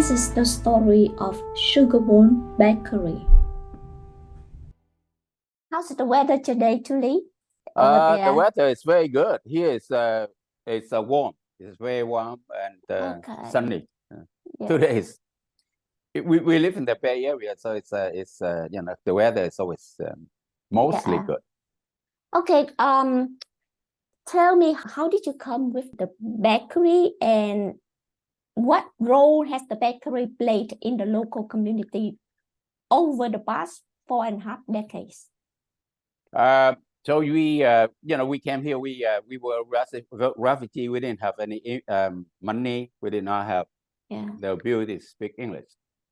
This is the story of Sugarborn Bakery. How's the weather today, Julie? Over there? The weather is very good. Here it's warm. It's very warm and sunny. Yeah. Today we live in the Bay Area, so it's the weather is always mostly good. Okay. Tell me, how did you come with the bakery, and what role has the bakery played in the local community over the past 4.5 decades? So we came here. We were refugee. We didn't have any money. We did not have the ability to speak English.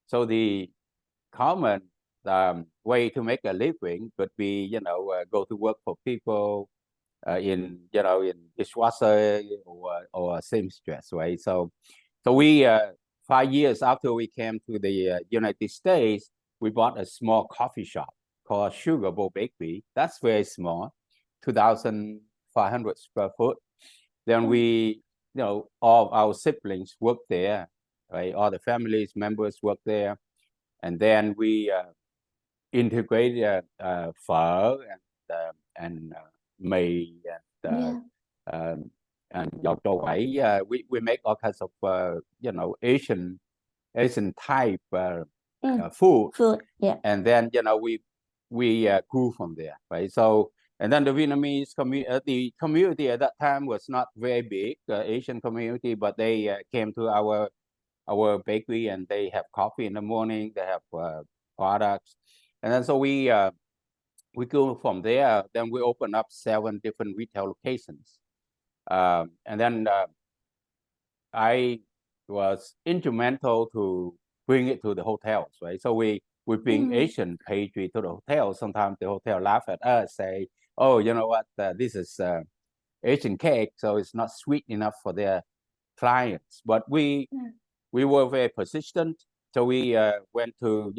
So the common way to make a living could be go to work for people in dishwasher or seamstress, right? So we 5 years after we came to the United States, we bought a small coffee shop called Sugarborn Bakery. That's very small, 2,500 square foot. Then we, all our siblings work there, right? All the families members work there, and then we integrated phở and mì and giò chua quẩy. We make all kinds of Asian type food. And then we grew from there, right? So, and then the Vietnamese community at that time was not very big, Asian community, but they came to our bakery and they have coffee in the morning. They have products, and then so we grew from there. Then we opened up 7 different retail locations, and then I was instrumental to bring it to the hotels, right? So we bring Asian pastry to the hotel. Sometimes the hotel laugh at us, say, "Oh, you know what? This is Asian cake, so it's not sweet enough for their clients." But we were very persistent. So we went to,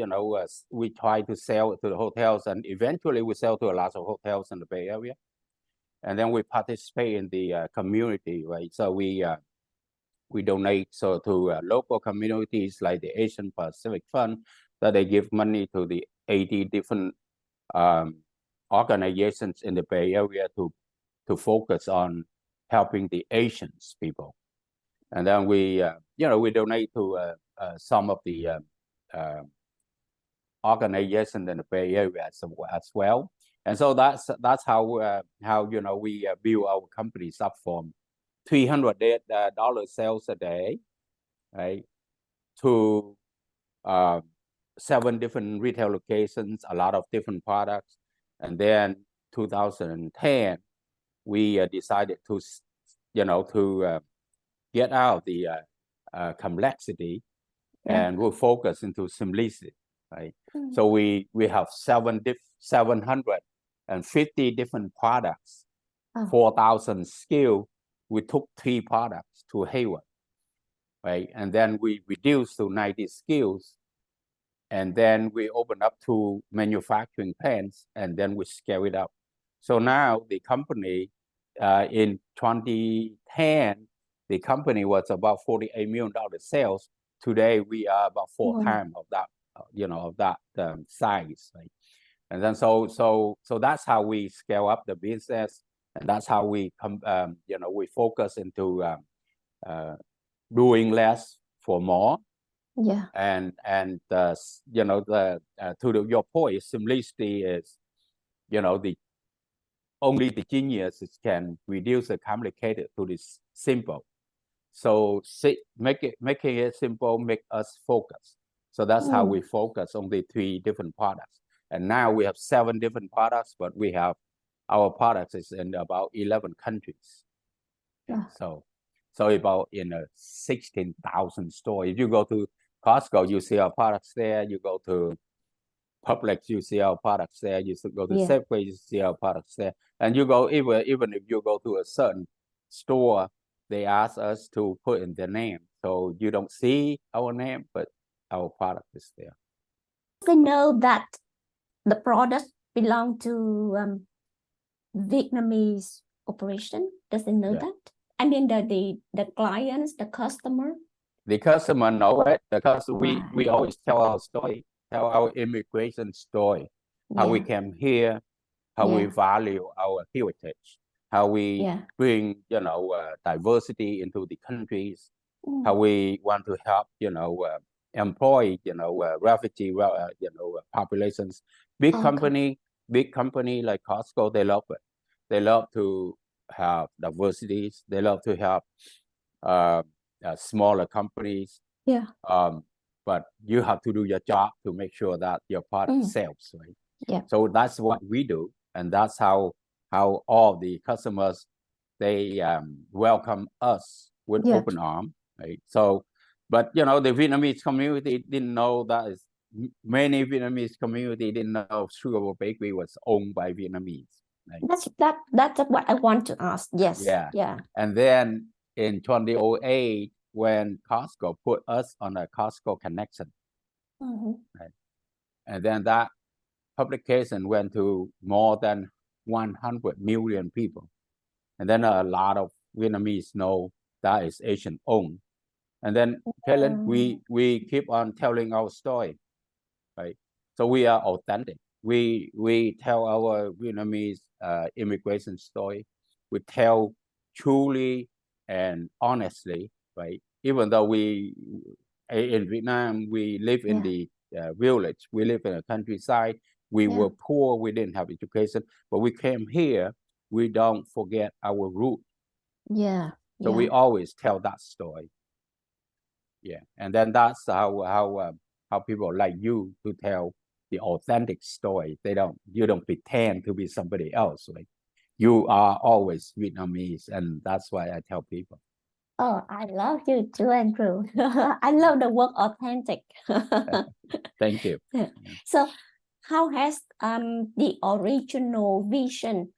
we tried to sell it to the hotels, and eventually we sell to a lot of hotels in the Bay Area. And then we participate in the community, right? So we donate to local communities like the Asian Pacific Fund, that they give money to the 80 different organizations in the Bay Area to focus on helping the Asians people. And then we donate to some of the organizations in the Bay Area as well. And so that's how we build our companies up from $300 sales a day, right, to 7 different retail locations, a lot of different products. And then 2010, we decided to get out of the complexity and we'll focus into simplicity, right? So we have 750 different products, 4,000 SKUs. We took 3 products to Hayward, right? And then we reduced to 90 SKUs. And then we opened up 2 manufacturing plants, and then we scale it up. So now the company, in 2010, the company was about $48 million sales. Today we are about 4 times of that, size, right? And then so that's how we scale up the business, and that's how we we focus into doing less for more. And your point, simplicity is, only the geniuses can reduce the complicated to this simple. So making it simple make us focus. So that's how we focus on the 3 different products. And now we have 7 different products, but we have our products is in about 11 countries. So about in 16,000 stores. If you go to Costco, you see our products there. You go to Publix, you see our products there. You go to Safeway, you see our products there. And you go even if you go to a certain store, they ask us to put in their name. So you don't see our name, but our product is there. They know that the product belong to Vietnamese operation. Does they know that? I mean the clients, the customer. the customer know it because we always tell our story, tell our immigration story, how we came here, how we value our heritage, how we bring, diversity into the countries, how we want to help, employ, refugee, populations. Big company like Costco, they love it. They love to have diversities. They love to have smaller companies. But you have to do your job to make sure that your product sells, right? So that's what we do, and that's how all the customers, they welcome us with open arms, right? So, but the Vietnamese community didn't know that. Many Vietnamese community didn't know Sugar Bowl Bakery was owned by Vietnamese. Right? That's what I want to ask. Yes. Yeah. And then in 2008, when Costco put us on a Costco connection, right? And then that publication went to more than 100 million people. And then a lot of Vietnamese know that is Asian owned. And then Helen, we keep on telling our story, right? So we are authentic. We tell our Vietnamese immigration story. We tell truly and honestly, right? Even though we in Vietnam, we live in the village, we live in a countryside, we were poor, we didn't have education, but we came here, we don't forget our root. So we always tell that story. And then that's how people like you to tell the authentic story. You don't pretend to be somebody else, right? You are always Vietnamese, and that's why I tell people. Oh, I love you too, Andrew. I love the word authentic. Thank you. So how has the original vision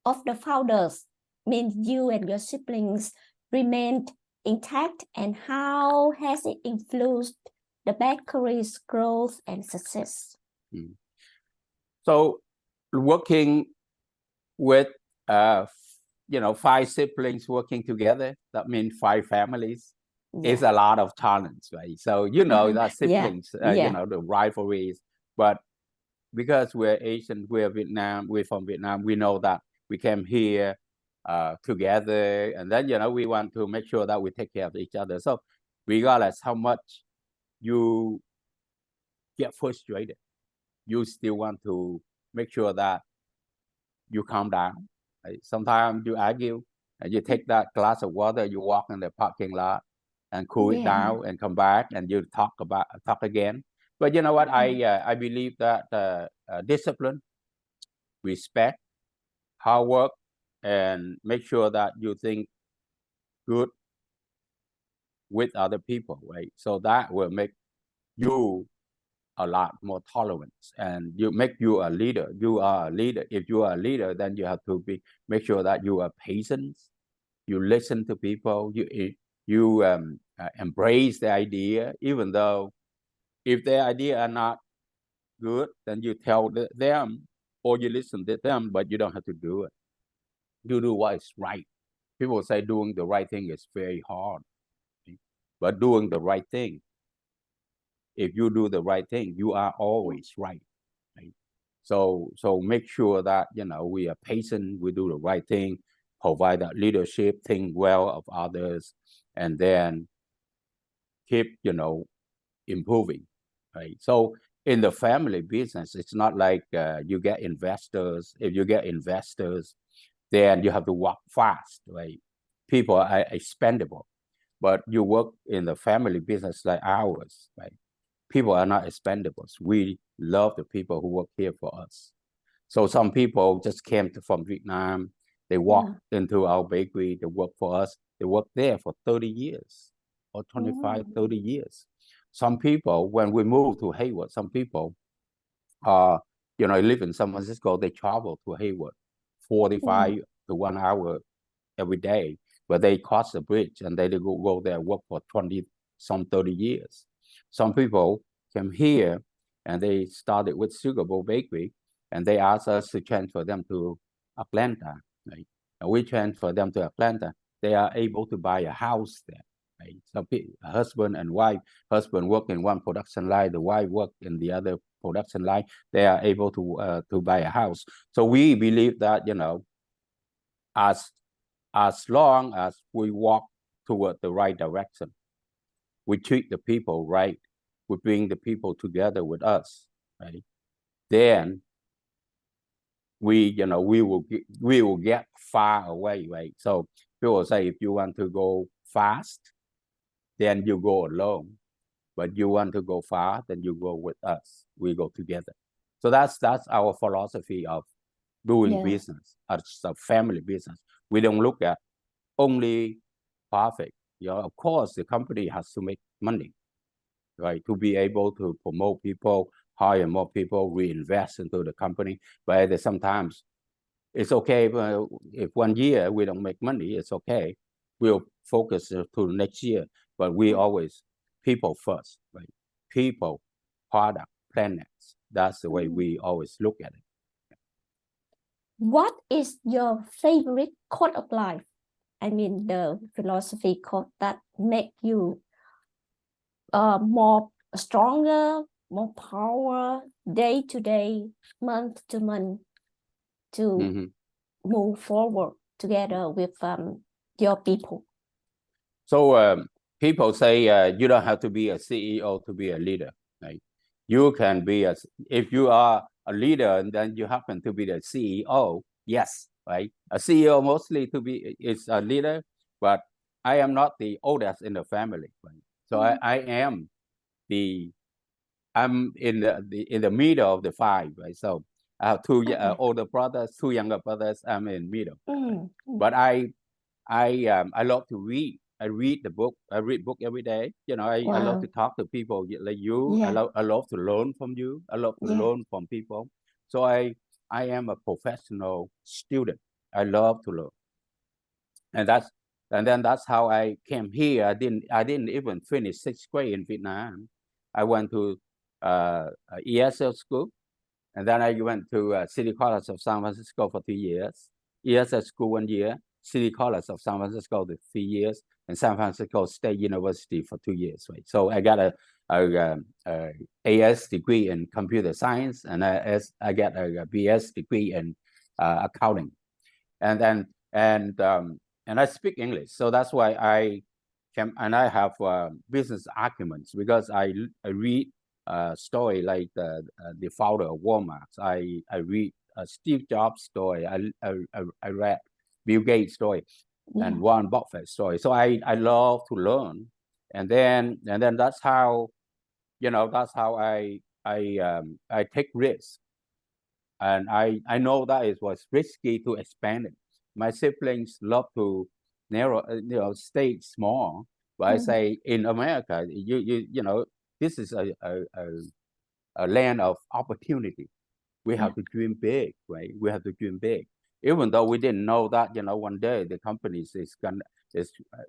of the founders, means you and your siblings, remained intact, and how has it influenced the bakery's growth and success? So working with 5 siblings working together, that means 5 families, is a lot of talents, right? So that siblings, the rivalries, but because we're Asian, we're from Vietnam, we know that we came here together, and then we want to make sure that we take care of each other. So regardless how much you get frustrated, you still want to make sure that you calm down. Right? Sometimes you argue and you take that glass of water, you walk in the parking lot and cool it down and come back and you talk again. But you know what? I believe that discipline, respect, hard work, and make sure that you think good with other people, right? So that will make you a lot more tolerant, and make you a leader. You are a leader. If you are a leader, then you have to make sure that you are patient. You listen to people. You embrace the idea, even though if their idea are not good, then you tell them or you listen to them, but you don't have to do it. You do what is right. People say doing the right thing is very hard, but doing the right thing, if you do the right thing, you are always right. So make sure that we are patient, we do the right thing, provide that leadership, think well of others, and then keep improving. Right. So in the family business, it's not like you get investors. If you get investors, then you have to work fast. Right. People are expendable, but you work in the family business like ours. Right. People are not expendables. We love the people who work here for us. So some people just came from Vietnam. They walked into our bakery. They work for us. They work there for 30 years or 25, 30 years. Some people, when we moved to Hayward, some people, live in San Francisco, they travel to Hayward 45 to 1 hour every day, but they cross the bridge and they go there, work for 20, some 30 years. Some people came here and they started with Sugar Bowl Bakery, and they asked us to transfer them to Atlanta. Right? And we transfer them to Atlanta. They are able to buy a house there. Right? So husband and wife, husband work in one production line, the wife work in the other production line. They are able to buy a house. So we believe that, as long as we walk toward the right direction, we treat the people right, we bring the people together with us, right? Then we will get far away, right? So people say, if you want to go fast, then you go alone. But you want to go far, then you go with us. We go together. So that's our philosophy of doing business as a family business. We don't look at only profit. Of course, the company has to make money, right? To be able to promote people, hire more people, reinvest into the company. But sometimes it's okay if 1 year we don't make money, it's okay. We'll focus to next year. But we always people first, right? People, product, planets. That's the way we always look at it. What is your favorite quote of life? I mean, the philosophy quote that make you more stronger, more power, day to day, month to month, to move forward together with your people. So people say you don't have to be a CEO to be a leader, right? You can be if you are a leader and then you happen to be the CEO, yes, right? A CEO mostly is a leader, but I am not the oldest in the family, right? So I'm in the middle of the five, right? So I have two older brothers, two younger brothers. I'm in middle, but I love to read. I read book every day. I love to talk to people like you. I love to learn from you. I love to learn from people. So I am a professional student. I love to learn, and then that's how I came here. I didn't even finish 6th grade in Vietnam. I went to ESL school, and then I went to City College of San Francisco for 2 years. ESL school 1 year. City College of San Francisco the 3 years, and San Francisco State University for 2 years. Right. So I got a AS degree in computer science, and I got a BS degree in accounting, and I speak English. So that's why I have business arguments, because I read story like the founder of Walmart. I read Steve Jobs story. I read Bill Gates story and Warren Buffett story. So I love to learn, and then that's how I take risks, and I know that it was risky to expand it. My siblings love to stay small, but I say in America, this is a land of opportunity. We have to dream big, right? We have to dream big. Even though we didn't know that, one day the company is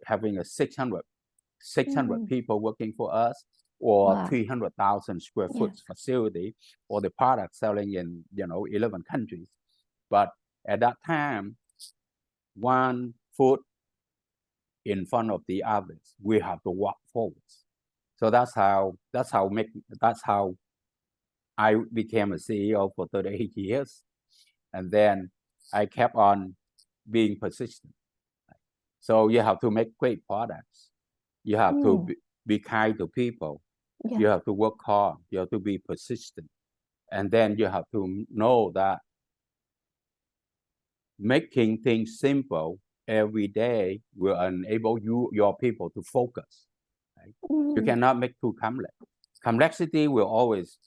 having a 600 people working for us, or 300,000 square foot facility, or the product selling in 11 countries. But at that time, one foot in front of the others, we have to walk forward. So that's how I became a CEO for 38 years, and then I kept on being persistent. So you have to make great products. You have to be kind to people. You have to work hard. You have to be persistent, and then you have to know that making things simple every day will enable your people to focus. Right? You cannot make too complex. Complexity will always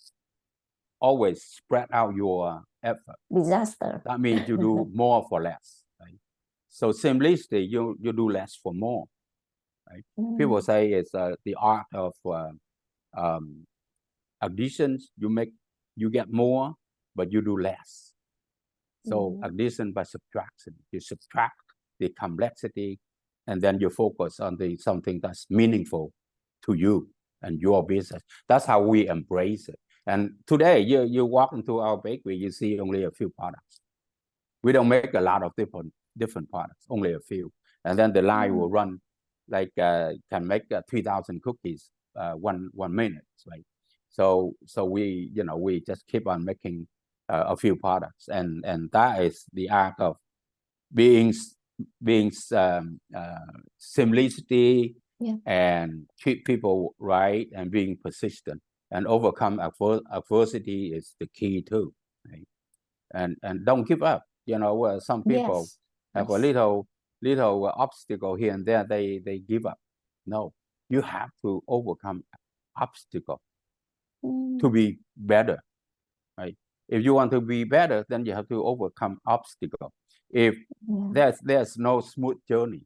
spread out your effort. Disaster. That means you do more for less. Right? So simplicity, you do less for more. Right? People say it's the art of additions. You get more, but you do less. So addition by subtraction, you subtract the complexity, and then you focus on something that's meaningful to you and your business. That's how we embrace it. And today, you walk into our bakery, you see only a few products. We don't make a lot of different products, only a few. And then the line will run can make 3,000 cookies 1 minute, right? So we we just keep on making a few products, and that is the art of being simplicity, and treat people right, and being persistent, and overcome adversity is the key too, right? And don't give up. Some people have a little obstacle here and there, they give up. No, you have to overcome obstacle to be better, right? If you want to be better, then you have to overcome obstacle. If there's no smooth journey,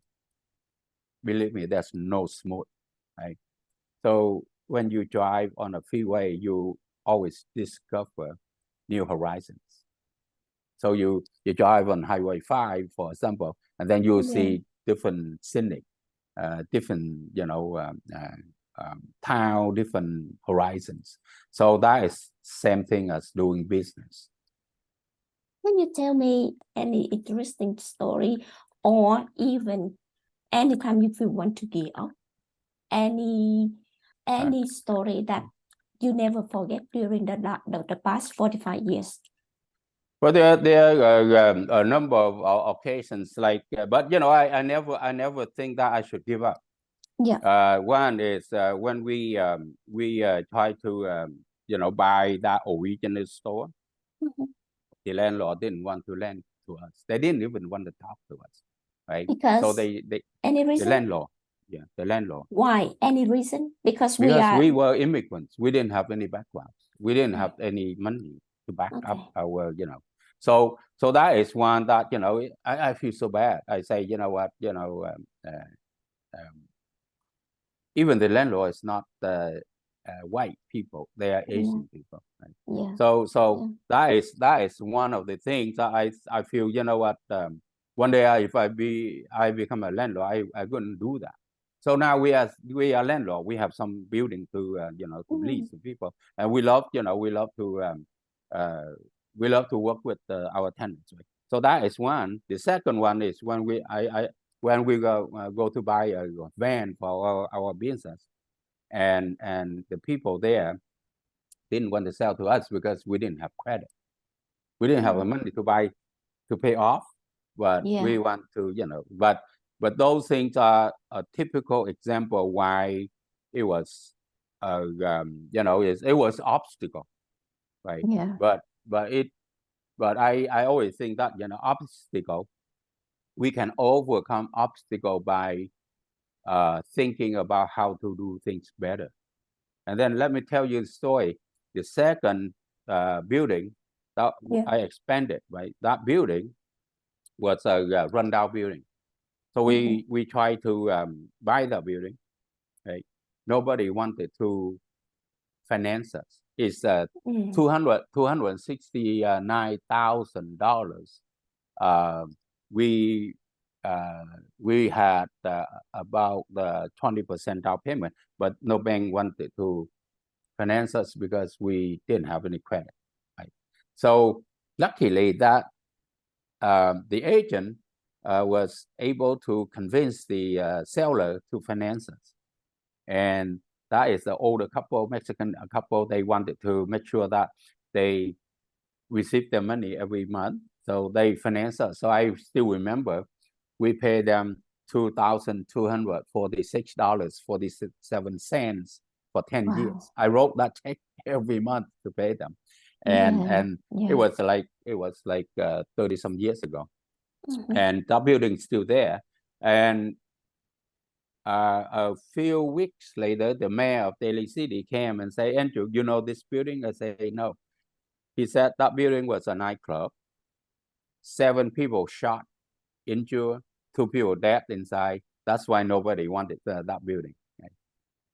believe me, there's no smooth, right? So when you drive on a freeway, you always discover new horizons. So you drive on Highway 5, for example, and then you see different scenic, different town, different horizons. So that is same thing as doing business. Can you tell me any interesting story, or even anytime if you want to give up, any story that you never forget during the past 45 years? Well, there are a number of occasions, but I never think that I should give up. One is when we try to buy that original store. The landlord didn't want to lend to us. They didn't even want to talk to us, right? Because so they any reason? The landlord. Why? Any reason? Because we were immigrants. We didn't have any background. We didn't have any money to back up our, So that is one that, I feel so bad. I say, even the landlord is not white people. They are Asian people. Right? So that is one of the things that I feel, one day if I become a landlord, I couldn't do that. So now we are landlord. We have some building to to lease to people, and we love to work with our tenants. Right? So that is one. The second one is when we go to buy a van for our business, and the people there didn't want to sell to us because we didn't have credit. We didn't have the money to pay off, but we want to, but those things are a typical example why it was, it was obstacle, right? But I always think that, obstacle, we can overcome obstacle by thinking about how to do things better. And then let me tell you the story. The second building that I expanded, right? That building was a rundown building. So we tried to buy the building, right? Nobody wanted to finance us. It's $269,000. We had about 20% down payment, but no bank wanted to finance us because we didn't have any credit. Right? So luckily that the agent was able to convince the seller to finance us, and that is the older couple, Mexican couple. They wanted to make sure that they receive their money every month, so they financed us. So I still remember we paid them $2,246.47 for 10 years. I wrote that check every month to pay them, and it was like 30 some years ago, and that building's still there. And a few weeks later, the mayor of Daly City came and said, "Andrew, you know this building?" I say, "No." He said that building was a nightclub. 7 people shot, injured, 2 people dead inside. That's why nobody wanted that building. Right?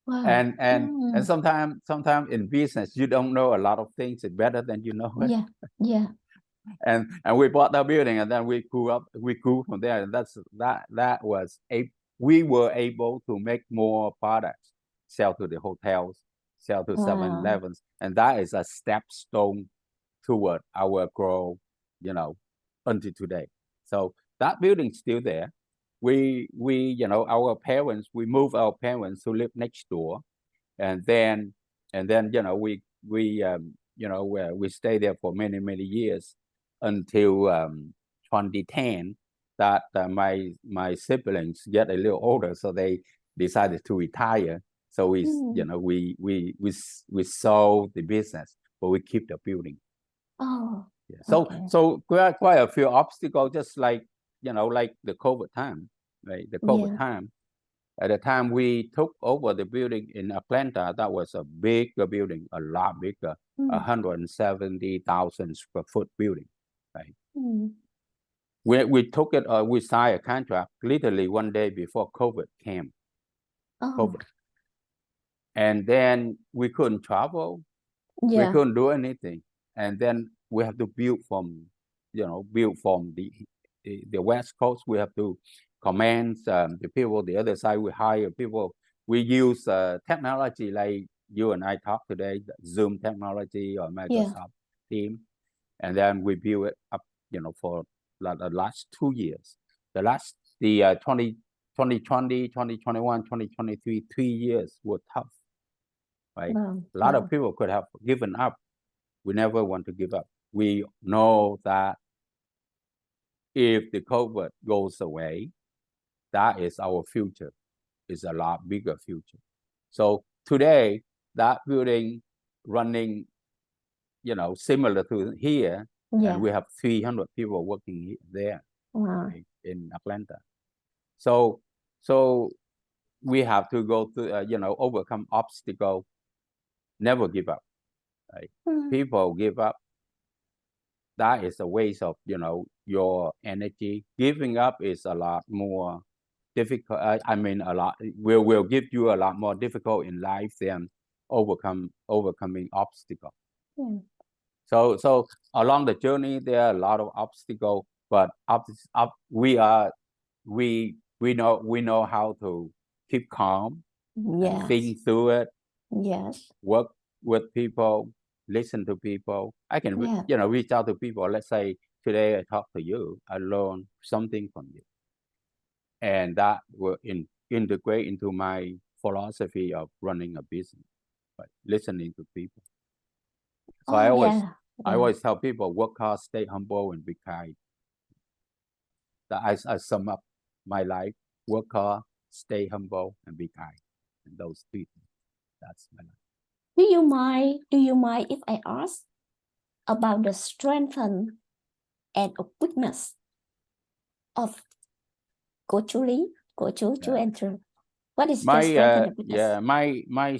Wow. And sometimes in business, you don't know a lot of things better than you know it. And we bought that building, and then we grew from there. And that was we were able to make more products, sell to the hotels, sell to 7-Elevens, and that is a stepstone toward our growth, until today. So that building's still there. our parents, we moved our parents to live next door, and then we stayed there for many years until 2010. That my siblings get a little older, so they decided to retire. So we sold the business, but we keep the building. Oh, yeah. So quite a few obstacles, just like like the COVID time, right? The COVID time. At the time we took over the building in Atlanta, that was a bigger building, a lot bigger, 170,000 square foot building, right? We took it, we signed a contract literally one day before COVID came. COVID. And then we couldn't travel. We couldn't do anything. And then we have to build from the West Coast. We have to command the people. The other side, we hire people. We use technology like you and I talk today, Zoom technology or Microsoft Teams. And then we build it up, for the last 2 years. The 2020, 2021, 2023, 3 years were tough, right? A lot of people could have given up. We never want to give up. We know that if the COVID goes away, that is our future. It's a lot bigger future. So today, that building running, similar to here, and we have 300 people working there right, in Atlanta. So we have to go through, overcome obstacles. Never give up. Right? People give up. That is a waste of, your energy. Giving up is a lot more difficult. Will give you a lot more difficult in life than overcoming obstacles. So along the journey, there are a lot of obstacles, but we know how to keep calm and think through it. Work with people, listen to people. I can reach out to people. Let's say today I talk to you, I learn something from you, and that will integrate into my philosophy of running a business, right? Listening to people. So I always tell people, work hard, stay humble, and be kind. That I sum up my life: work hard, stay humble, and be kind. And those three things. That's my life. Do you mind if I ask about the strength and a weakness of Cô Chú Lý, Cô Chú Andrew? What is the strength and the weakness? My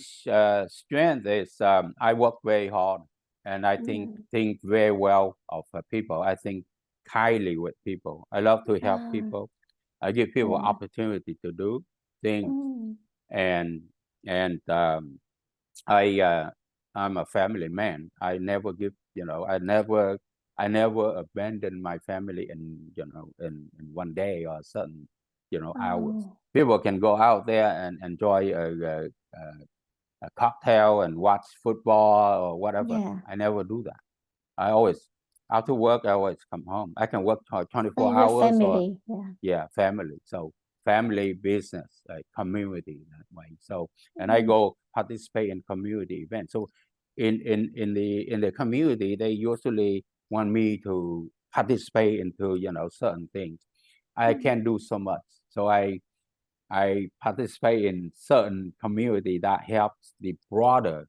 strength is I work very hard, and I think very well of people. I think kindly with people. I love to help people. I give people opportunity to do things, and I'm a family man. I never give, I never abandon my family in one day or certain, hours. People can go out there and enjoy a cocktail and watch football or whatever. I never do that. I always, after work, I always come home. I can work 24 hours. Family. Family. So family, business, like community that way. So, and I go participate in community events. So in the community, they usually want me to participate into, certain things. I can't do so much. So I participate in certain community that helps the broader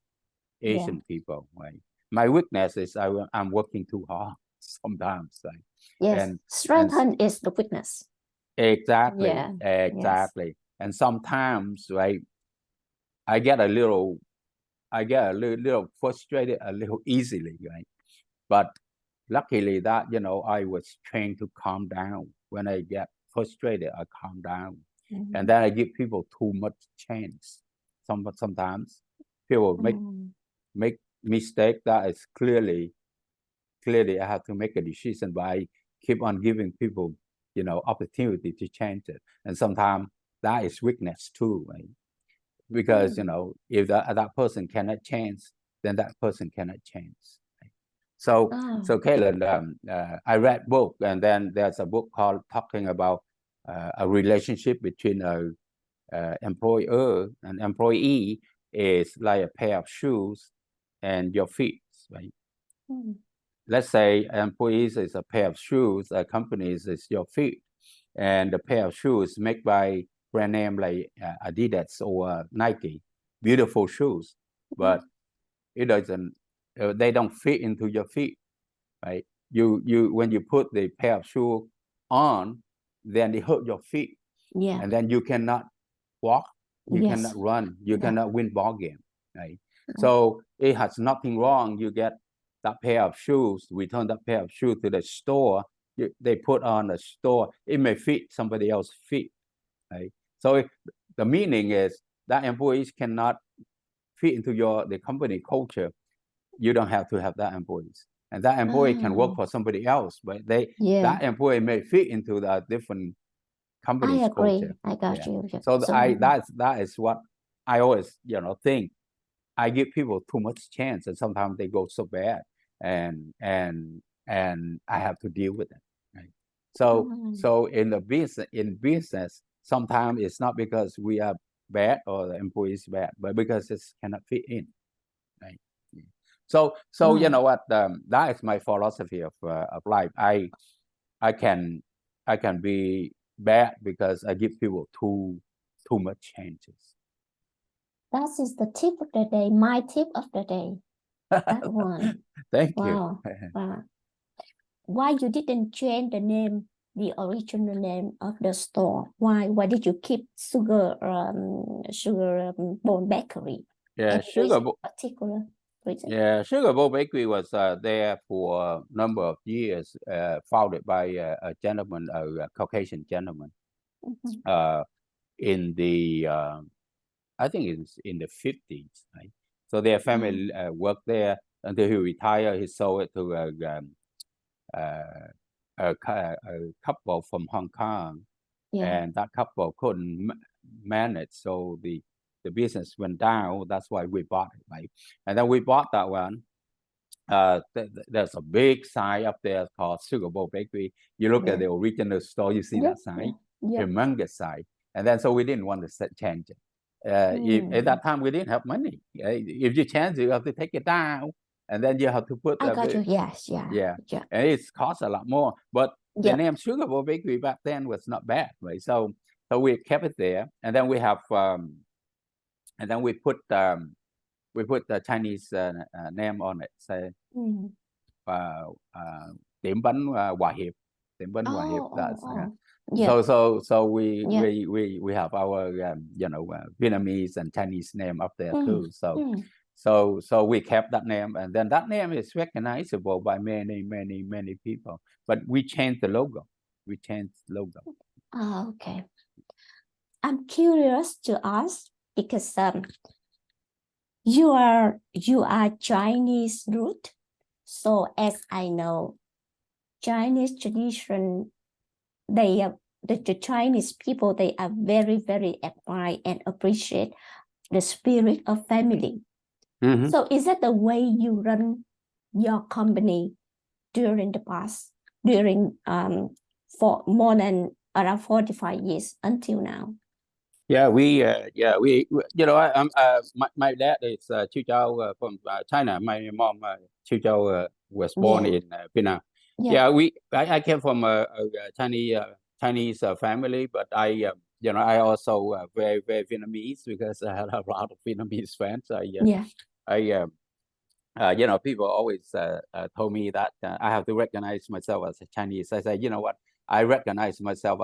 Asian people, right? My weakness is I'm working too hard sometimes. Right? Yes, strength is the weakness. Exactly, exactly. Yes. And sometimes, right, I get a little frustrated a little easily, right? But luckily that, I was trained to calm down. When I get frustrated, I calm down. And then I give people too much chance. Sometimes people make mistake that is clearly I have to make a decision, but I keep on giving people, opportunity to change it. And sometimes that is weakness too, right? Because, if that person cannot change, then that person cannot change. Right? So Caitlin, I read book, and then there's a book called talking about a relationship between a employer and employee is like a pair of shoes and your feet, right? Let's say employees is a pair of shoes, companies is your feet, and the pair of shoes made by brand name like Adidas or Nike, beautiful shoes, but it doesn't. They don't fit into your feet, right? You when you put the pair of shoes on, then it hurt your feet, and then you cannot walk, you cannot run, you cannot win ball game, right? So it has nothing wrong. You get that pair of shoes, return that pair of shoes to the store. They put on the store. It may fit somebody else's feet, right? So the meaning is that employees cannot fit into the company culture. You don't have to have that employees, and that employee can work for somebody else, but that employee may fit into the different company's culture. I got you. Yeah. So that is what I always think. I give people too much chance, and sometimes they go so bad, and I have to deal with it. Right? So in business, sometimes it's not because we are bad or the employees bad, but because it cannot fit in. Right? So you know what? That is my philosophy of life. I can be bad because I give people too much chances. That is the tip of the day. My tip of the day. That one. Thank you. Wow. Why you didn't change the name, the original name of the store? Why did you keep Sugar Bone Bakery? Yeah, particular reason? Yeah, Sugar Bowl Bakery was there for a number of years, founded by a gentleman, a Caucasian gentleman, in the I think it's in the 50s, right? So their family worked there until he retired. He sold it to a couple from Hong Kong, and that couple couldn't manage, so the business went down. That's why we bought it, right? And then we bought that one. There's a big sign up there called Sugar Bowl Bakery. You look at the original store, you see that sign, humongous sign. And then so we didn't want to change it. At that time, we didn't have money. If you change it, you have to take it down, and then you have to put. I got you. Yes, yeah. And it costs a lot more. But the name Sugar Bowl Bakery back then was not bad, right? So we kept it there, and then we have, and then we put the Chinese name on it. Say, Tiệm bánh Hòa Hiệp. Tiệm bánh Hòa Hiệp. So we have our Vietnamese and Chinese name up there too. So we kept that name, and then that name is recognizable by many people. But we changed the logo. Okay. I'm curious to ask because you are Chinese root. So as I know, Chinese tradition, the Chinese people, they are very, very admire and appreciate the spirit of family. So is that the way you run your company during the past, for more than around 45 years until now? Yeah, we my dad is Chu Chao from China. My mom Chu Chao was born in Vietnam. I came from a Chinese family, but I also very Vietnamese because I had a lot of Vietnamese friends. People always told me that I have to recognize myself as a Chinese. I said, you know what? I recognize myself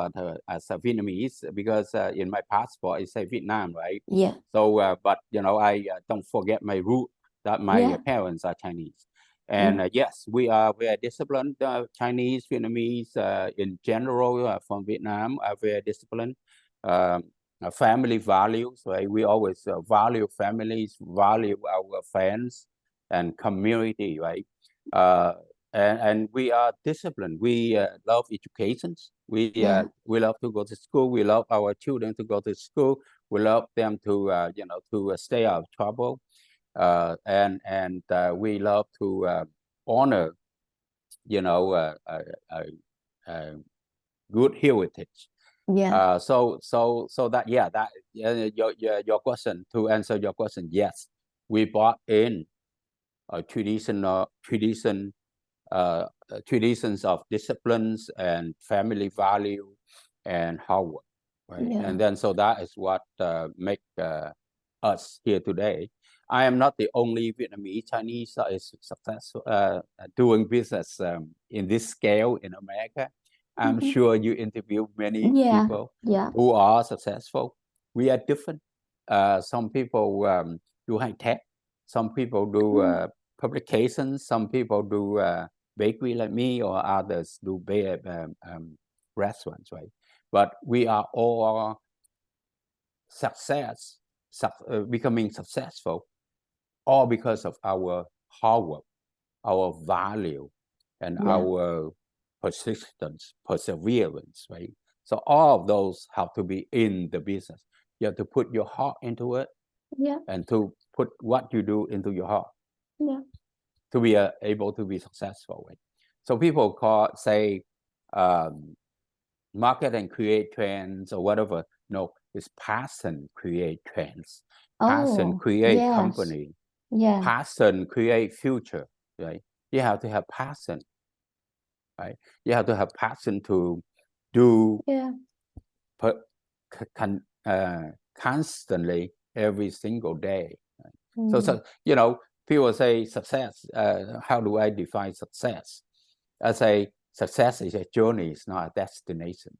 as a Vietnamese because in my passport it says Vietnam, right? Yeah. So, but I don't forget my root that my parents are Chinese. And yes, we are very disciplined. Chinese, Vietnamese, in general, from Vietnam, are very disciplined. Family values, right? We always value families, value our friends and community, right? And we are disciplined. We love education. We love to go to school. We love our children to go to school. We love them to to stay out of trouble. And we love to honor good heritage. Yeah. So that your question, to answer your question, yes, we brought in traditions of disciplines and family value and hard work, right? Yeah. And then so that is what make us here today. I am not the only Vietnamese Chinese that is successful doing business in this scale in America. I'm sure you interview many people who are successful. We are different. Some people do high tech. Some people do publications. Some people do bakery like me, or others do restaurants, right? But we are all becoming successful, all because of our hard work, our value, and our persistence, perseverance, right? So all of those have to be in the business. You have to put your heart into it, and to put what you do into your heart, to be able to be successful, right? So people say market and create trends or whatever. No, it's passion create trends. Passion create company. Passion create future, right? You have to have passion, right? You have to have passion to do constantly every single day. Right? So people say success. How do I define success? I say success is a journey, it's not a destination.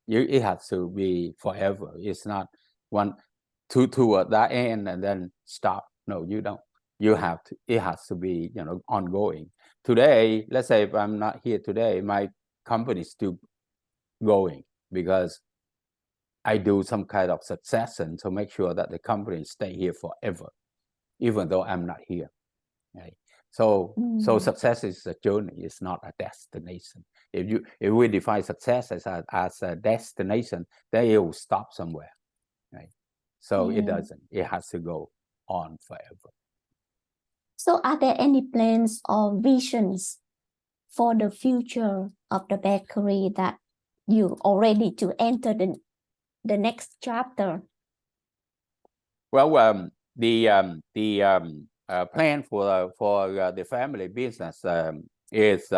It has to be forever. It's not one toward that end and then stop. No, you don't. You have to. It has to be ongoing. Today, let's say if I'm not here today, my company is still going because I do some kind of succession to make sure that the company stay here forever, even though I'm not here. Right? So success is a journey. It's not a destination. If we define success as a destination, then it will stop somewhere. Right? So it doesn't. It has to go on forever. So are there any plans or visions for the future of the bakery that you are ready to enter the next chapter? Well, the plan for the family business is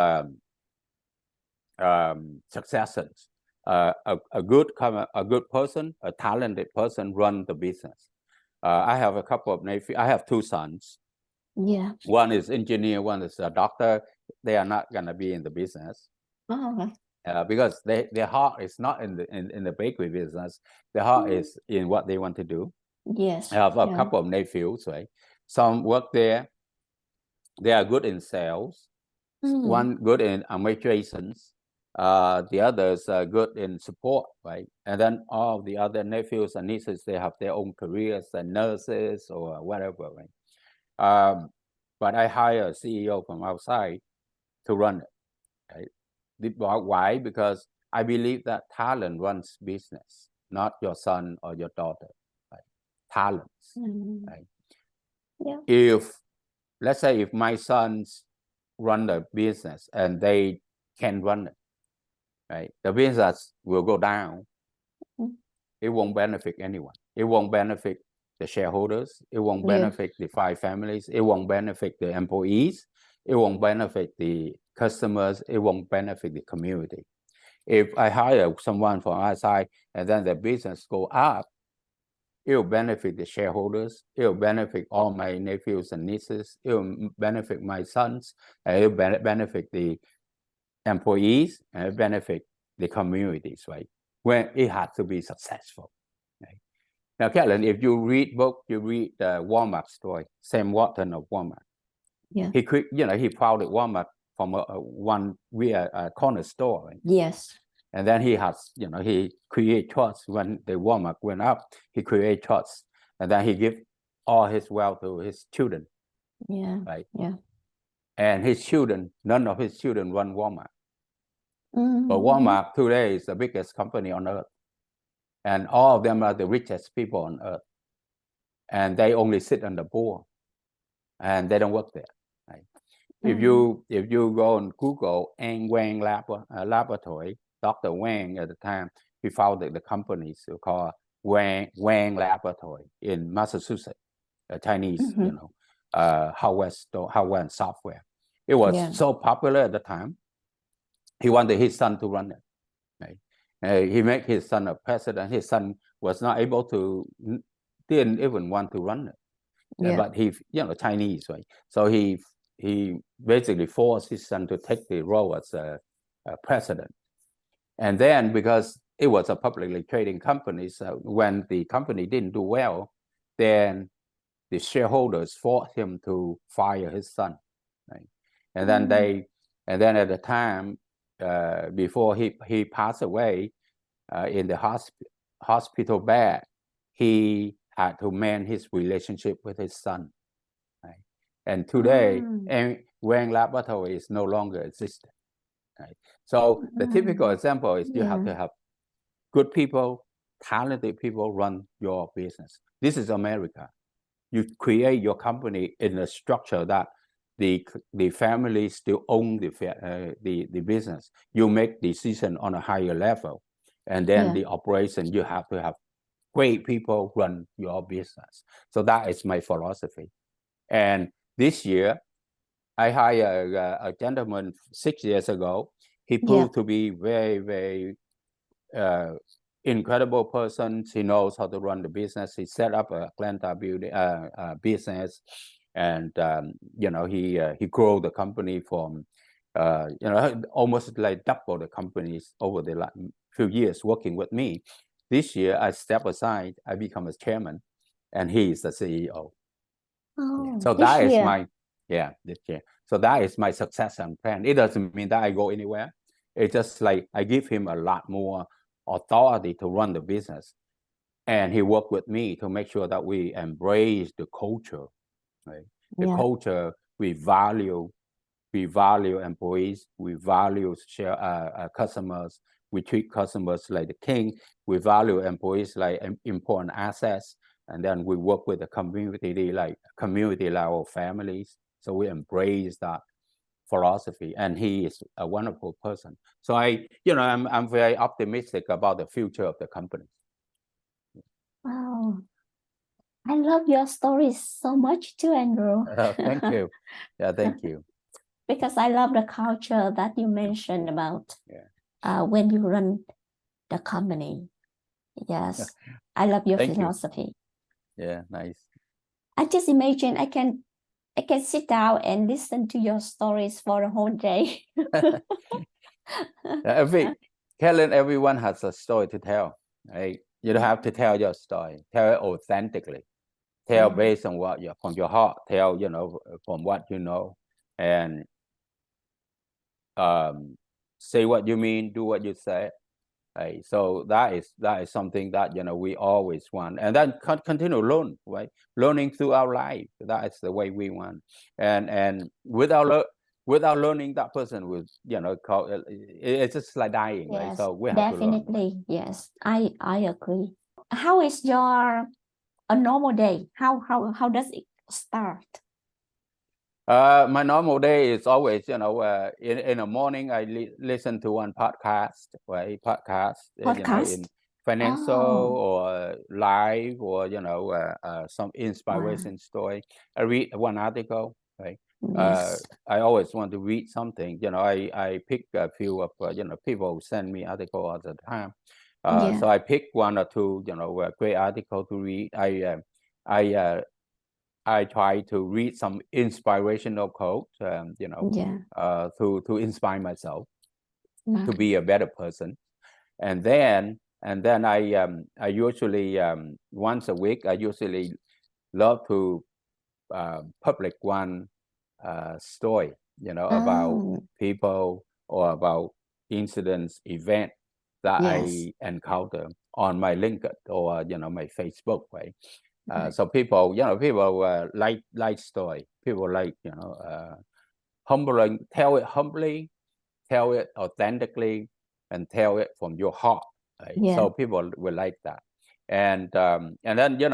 successions. A good person, a talented person, run the business. I have a couple of nephews. I have two sons. Yeah. One is engineer, one is a doctor. They are not gonna be in the business. Oh, okay. Because their heart is not in the bakery business. Their heart is in what they want to do. Yes. I have a couple of nephews, right? Some work there. They are good in sales. One good in administrations. The others are good in support, right? And then all the other nephews and nieces, they have their own careers and nurses or whatever, right? But I hire a CEO from outside to run it, right? Why? Because I believe that talent runs business, not your son or your daughter, right? Talents, right? Yeah. If, let's say, if my sons run the business and they can run it, right? The business will go down. It won't benefit anyone. It won't benefit the shareholders. It won't benefit the 5 families. It won't benefit the employees. It won't benefit the customers. It won't benefit the community. If I hire someone from outside and then the business go up, it will benefit the shareholders. It will benefit all my nephews and nieces. It will benefit my sons. It will benefit the employees, and it benefit the communities, right? When it has to be successful. Right? Now, Kellen, if you read book, you read the Walmart story, Sam Walton of Walmart. Yeah. He founded Walmart from a corner store. Right? Yes. And then he create trust. When the Walmart went up, he create trust, and then he give all his wealth to his children. Yeah. Right. Yeah. And none of his children run Walmart. But Walmart today is the biggest company on earth, and all of them are the richest people on earth, and they only sit on the board, and they don't work there. Right? If you go on Google An Wang Laboratory, Dr. Wang at the time, he founded the company called Wang Laboratory in Massachusetts, Chinese, hardware and software. It was so popular at the time. He wanted his son to run it. Right? He made his son a president. His son was not able to, didn't even want to run it. But he, Chinese, right? So he basically forced his son to take the role as a president. And then because it was a publicly trading company, so when the company didn't do well, then the shareholders forced him to fire his son. Right? And then at the time, before he passed away in the hospital bed, he had to mend his relationship with his son. Right? And today, Wang Laboratory is no longer existing. Right? So the typical example is you have to have good people, talented people run your business. This is America. You create your company in a structure that the family still own the business. You make decision on a higher level, and then the operation, you have to have great people run your business. So that is my philosophy. And this year, I hired a gentleman 6 years ago. He proved to be very, very incredible person. He knows how to run the business. He set up a Atlanta beauty business, and he grew the company from almost like double the companies over the last few years working with me. This year, I step aside. I become a chairman, and he is the CEO. So that is my this year. So that is my succession plan. It doesn't mean that I go anywhere. It's just like I give him a lot more authority to run the business, and he worked with me to make sure that we embrace the culture. Right? The culture, we value employees, we value customers, we treat customers like the king, we value employees like important assets, and then we work with the community like our families. So we embrace that philosophy, and he is a wonderful person. So I'm very optimistic about the future of the company. Wow, I love your stories so much too, Andrew. Thank you. Yeah, thank you. Because I love the culture that you mentioned about when you run the company. Yes, I love your philosophy. Yeah, nice. I just imagine I can sit down and listen to your stories for a whole day. Kellen, everyone has a story to tell. Right? You don't have to tell your story. Tell it authentically. Tell based on what from your heart. Tell from what you know, and say what you mean. Do what you say. Right? So that is something that we always want, and then continue learn, right? Learning through our life. That is the way we want, and without learning, that person will it's just like dying, right? So we have to learn. Right? Yes, I agree. How is a normal day? How does it start? My normal day is always, in the morning, I listen to one podcast, right? In financial or live or, some inspiration story. I read one article, right? Yes. I always want to read something, I pick a few of, people who send me articles all the time. So I pick one or two, a great article to read. I try to read some inspirational quotes, to inspire myself to be a better person. And then I usually once a week, I usually love to publish one story, about people or about incidents, events that I encounter on my LinkedIn or my Facebook, right? So people like story. People like humbling. Tell it humbly, tell it authentically, and tell it from your heart. Right? So people will like that. And then and then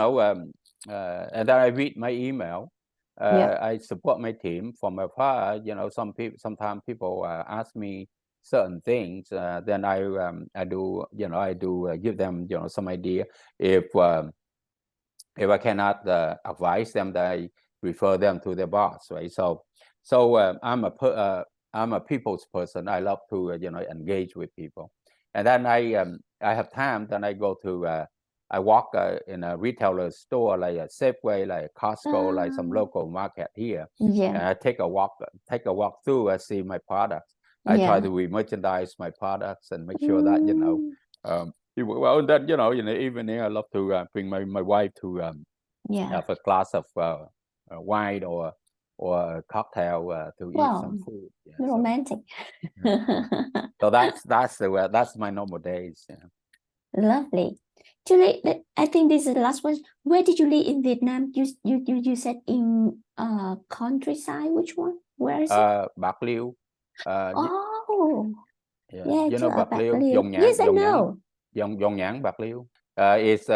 I read my email. I support my team from afar. Sometimes people ask me certain things, then I do, give them, some idea. If I cannot advise them, then I refer them to their boss, right? So I'm a people's person. I love to engage with people, and then I have time. Then I go to I walk in a retailer store like a Safeway, like a Costco, like some local market here. Yeah. And I take a walk through. I see my products. I try to re-merchandise my products and make sure that well, then evening I love to bring my wife to have a glass of wine or a cocktail to eat some food. Yeah, romantic. So that's my normal days. Yeah. Lovely. Julie, I think this is the last one. Where did you live in Vietnam? You said in countryside. Which one? Where is it? Bạc Liêu. Oh. Yeah, you know Bạc Liêu? Yes, I know. Dòng Nhãn, Bạc Liêu. It's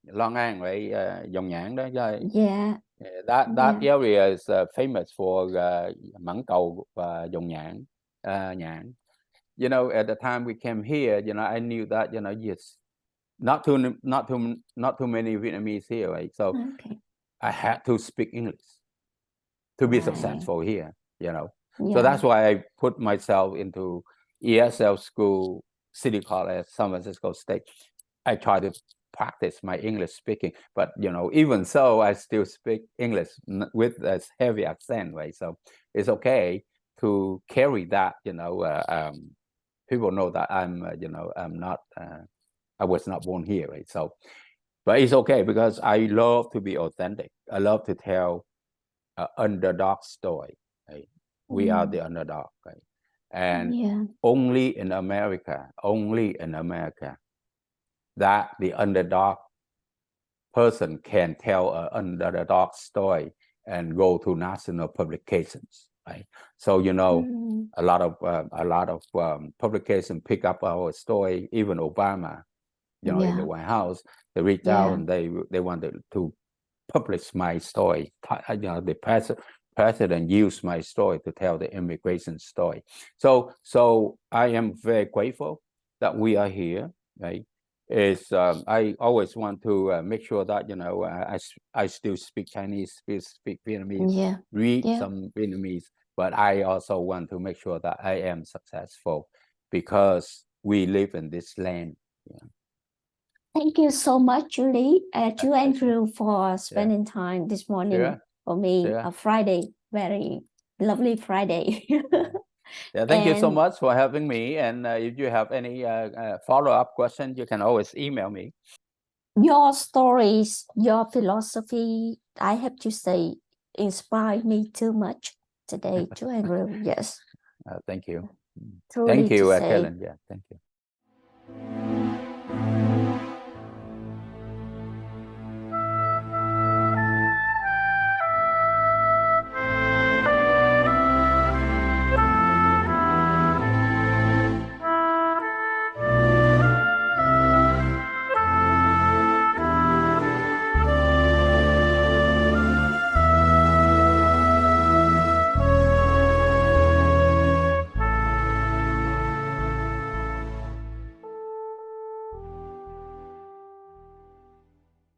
Long An, right? Dòng Nhãn đó. Yeah. That area is famous for mãng cầu và dòng nhãn. Nhãn. At the time we came here, I knew that, yes, not too many Vietnamese here, right? So I had to speak English to be successful here, So that's why I put myself into ESL school, City College, San Francisco State. I try to practice my English speaking, but even so, I still speak English with a heavy accent, right? So it's okay to carry that. People know that I'm not. I was not born here, right? So, but it's okay because I love to be authentic. I love to tell an underdog story. Right? We are the underdog, right? And only in America, that the underdog person can tell an underdog story and go to national publications, right? So a lot of publications pick up our story. Even Obama, in the White House, they reached out and they wanted to publish my story. The president used my story to tell the immigration story. So I am very grateful that we are here, right? I always want to make sure that I still speak Chinese, speak Vietnamese, read some Vietnamese, but I also want to make sure that I am successful because we live in this land. Thank you so much, Julie, to Andrew, for spending time this morning for me. A Friday, very lovely Friday. Thank you so much for having me. And if you have any follow-up questions, you can always email me. Your stories, your philosophy, I have to say, inspired me too much today, to Andrew. Yes. Thank you. Truly Thank you, to say. Kellen. Yeah, thank you.